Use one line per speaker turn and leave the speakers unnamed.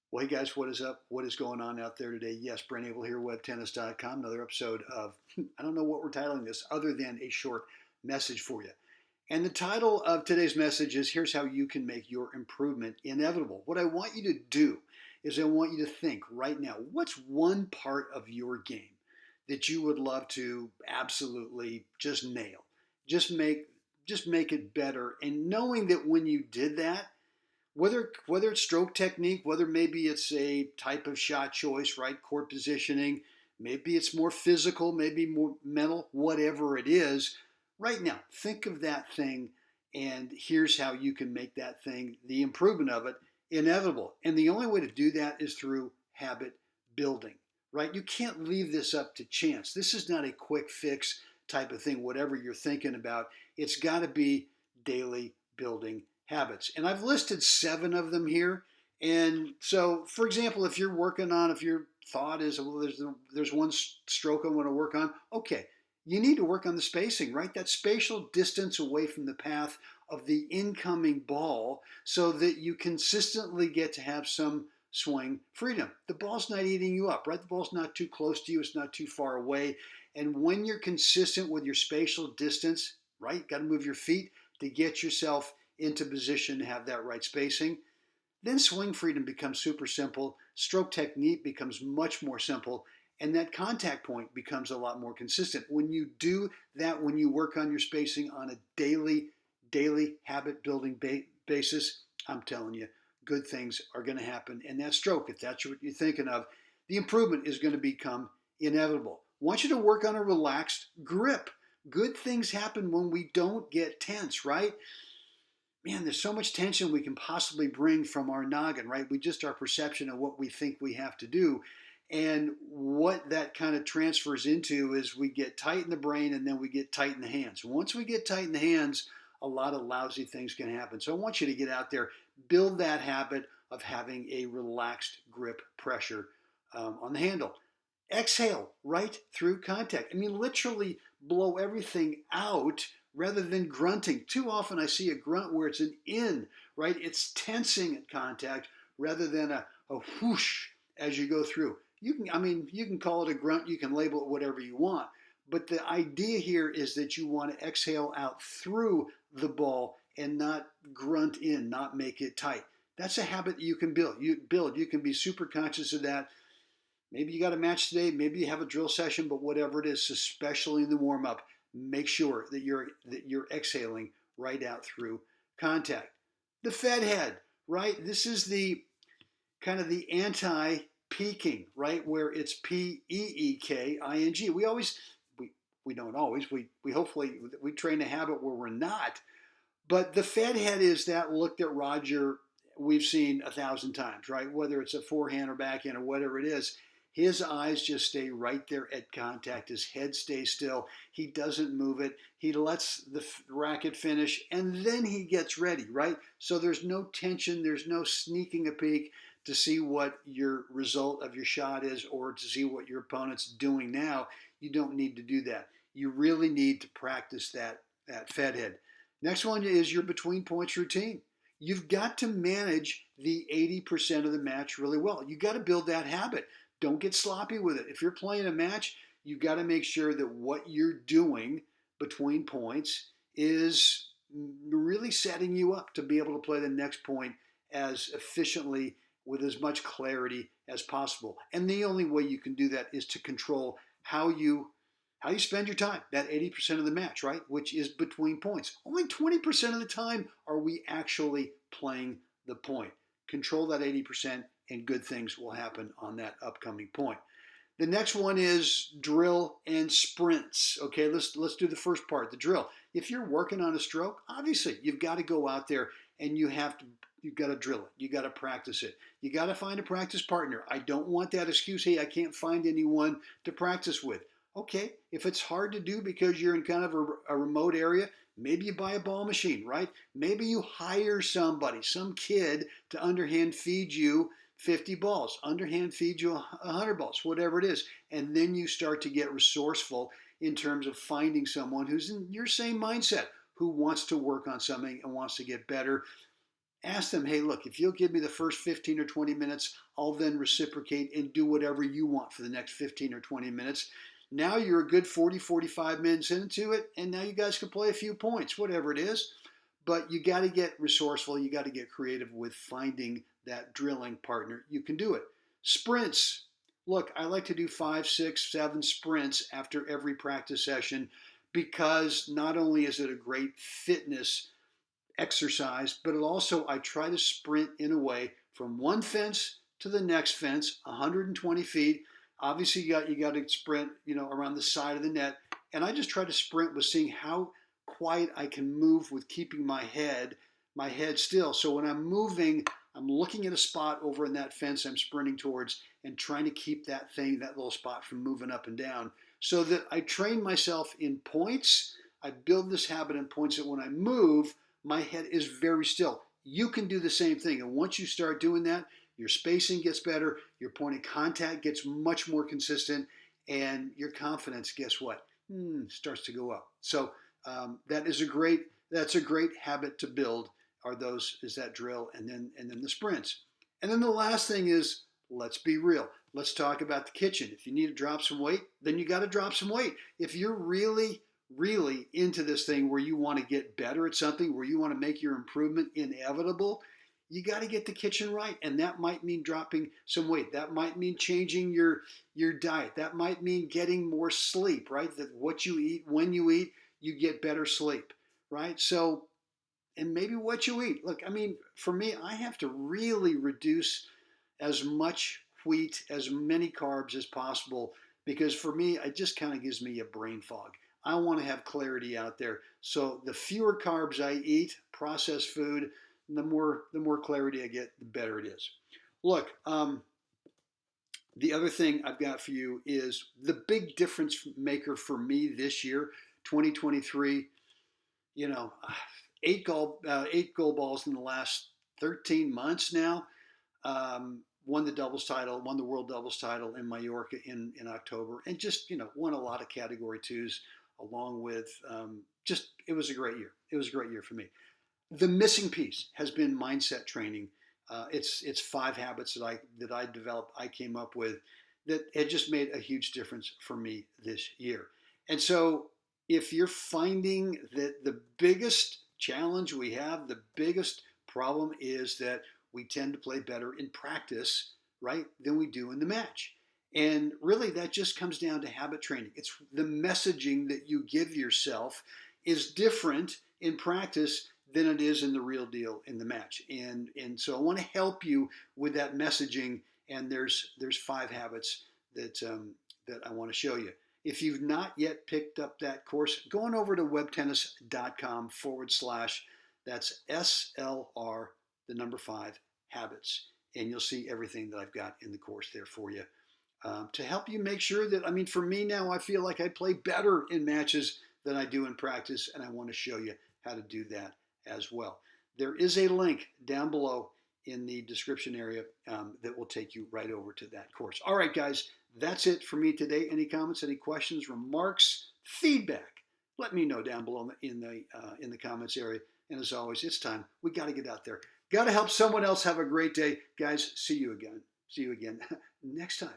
Well, hey guys, what is up? What is going on out there today? Yes, Brent Abel here, webtennis.com. Another episode of, I don't know what we're titling this other than a short message for you. And the title of today's message is Here's How You Can Make Your Improvement Inevitable. What I want you to do is I want you to think right now, what's one part of your game that you would love to absolutely just nail? Just make just make it better. And knowing that when you did that, whether it's stroke technique, whether maybe it's a type of shot choice, right, court positioning, maybe it's more physical, maybe more mental, whatever it is. Right now, think of that thing, and here's how you can make that thing, the improvement of it, inevitable. And the only way to do that is through habit building, right? You can't leave this up to chance. This is not a quick fix type of thing, whatever you're thinking about. It's got to be daily building habits. And I've listed 7 of them here. And so, for example, if your thought is, well, there's one stroke I want to work on, okay, you need to work on the spacing, right? That spatial distance away from the path of the incoming ball so that you consistently get to have some swing freedom. The ball's not eating you up, right? The ball's not too close to you, it's not too far away. And when you're consistent with your spatial distance, right, got to move your feet to get yourself into position to have that right spacing. Then swing freedom becomes super simple, stroke technique becomes much more simple, and that contact point becomes a lot more consistent. When you do that, when you work on your spacing on a daily habit building basis, I'm telling you, good things are going to happen. And that stroke, if that's what you're thinking of, the improvement is going to become inevitable. I want you to work on a relaxed grip. Good things happen when we don't get tense, right? Man, there's so much tension we can possibly bring from our noggin, right? Our perception of what we think we have to do. And what that kind of transfers into is we get tight in the brain and then we get tight in the hands. Once we get tight in the hands, a lot of lousy things can happen. So I want you to get out there, build that habit of having a relaxed grip pressure on the handle. Exhale right through contact. I mean, literally blow everything out rather than grunting. Too often I see a grunt where it's an in, right? It's tensing at contact rather than a whoosh as you go through. You can call it a grunt, you can label it whatever you want, but the idea here is that you want to exhale out through the ball and not grunt in, not make it tight. That's a habit you can build. You can be super conscious of that. Maybe you got a match today, maybe you have a drill session, but whatever it is, especially in the warm up, make sure that you're exhaling right out through contact. The Fed head, right? This is the kind of the anti-peaking, right? Where it's Peeking. We don't always, we hopefully we train a habit where we're not. But the Fed head is that look that Roger we've seen 1,000 times, right? Whether it's a forehand or backhand or whatever it is, his eyes just stay right there at contact. His head stays still. He doesn't move it. He lets the racket finish, and then he gets ready, right? So there's no tension. There's no sneaking a peek to see what your result of your shot is or to see what your opponent's doing now. You don't need to do that. You really need to practice that Fed head. Next one is your between points routine. You've got to manage the 80% of the match really well. You got to build that habit. Don't get sloppy with it. If you're playing a match, you got to make sure that what you're doing between points is really setting you up to be able to play the next point as efficiently with as much clarity as possible. And the only way you can do that is to control how you spend your time, that 80% of the match, right? Which is between points. Only 20% of the time are we actually playing the point. Control that 80% and good things will happen on that upcoming point. The next one is drill and sprints. Okay, let's do the first part, the drill. If you're working on a stroke, obviously you've got to go out there and you've got to drill it. You got to practice it. You got to find a practice partner. I don't want that excuse, hey, I can't find anyone to practice with. Okay, if it's hard to do because you're in kind of a remote area, maybe you buy a ball machine, right? Maybe you hire somebody, some kid to underhand feed you 50 balls, underhand feed you 100 balls, whatever it is. And then you start to get resourceful in terms of finding someone who's in your same mindset, who wants to work on something and wants to get better. Ask them, hey, look, if you'll give me the first 15 or 20 minutes, I'll then reciprocate and do whatever you want for the next 15 or 20 minutes. Now you're a good 40, 45 minutes into it, and now you guys can play a few points, whatever it is. But you got to get resourceful. You got to get creative with finding that drilling partner. You can do it. Sprints. Look, I like to do 5, 6, 7 sprints after every practice session because not only is it a great fitness exercise, but it also, I try to sprint in a way from one fence to the next fence, 120 feet. Obviously, you got to sprint, around the side of the net, and I just try to sprint with seeing how quiet I can move with keeping my head still. So when I'm moving, I'm looking at a spot over in that fence I'm sprinting towards and trying to keep that little spot from moving up and down, so that I train myself in points. I build this habit in points that when I move, my head is very still. You can do the same thing. And once you start doing that, your spacing gets better, your point of contact gets much more consistent, and your confidence, guess what? Starts to go up. So that's a great habit to build. Is that drill and then the sprints. And then the last thing is, let's be real. Let's talk about the kitchen. If you need to drop some weight, then you got to drop some weight. If you're really into this thing where you want to get better at something, where you want to make your improvement inevitable, you got to get the kitchen right. And that might mean dropping some weight. That might mean changing your diet. That might mean getting more sleep, right? That what you eat, when you eat, you get better sleep, right? So, and maybe what you eat. Look, I mean, for me, I have to really reduce as much wheat, as many carbs as possible, because for me, it just kind of gives me a brain fog. I want to have clarity out there. So the fewer carbs I eat, processed food, the more clarity I get, the better it is. Look, the other thing I've got for you is the big difference maker for me this year, 2023. 8 gold balls in the last 13 months now. Won the doubles title, won the world doubles title in Mallorca in October, and just won a lot of category twos, along with it was a great year. It was a great year for me. The missing piece has been mindset training. It's 5 habits that I developed, I came up with, that had just made a huge difference for me this year. And so if you're finding that the biggest challenge we have, the biggest problem is that we tend to play better in practice, right, than we do in the match. And really, that just comes down to habit training. It's the messaging that you give yourself is different in practice than it is in the real deal in the match. And so I want to help you with that messaging. And there's 5 habits that I want to show you. If you've not yet picked up that course, go on over to webtennis.com / that's SLR, the number 5 habits. And you'll see everything that I've got in the course there for you. To help you make sure that, for me now, I feel like I play better in matches than I do in practice, and I want to show you how to do that as well. There is a link down below in the description area that will take you right over to that course. All right, guys, that's it for me today. Any comments, any questions, remarks, feedback? Let me know down below in the comments area. And as always, it's time. We got to get out there. Got to help someone else have a great day. Guys, see you again. See you again next time.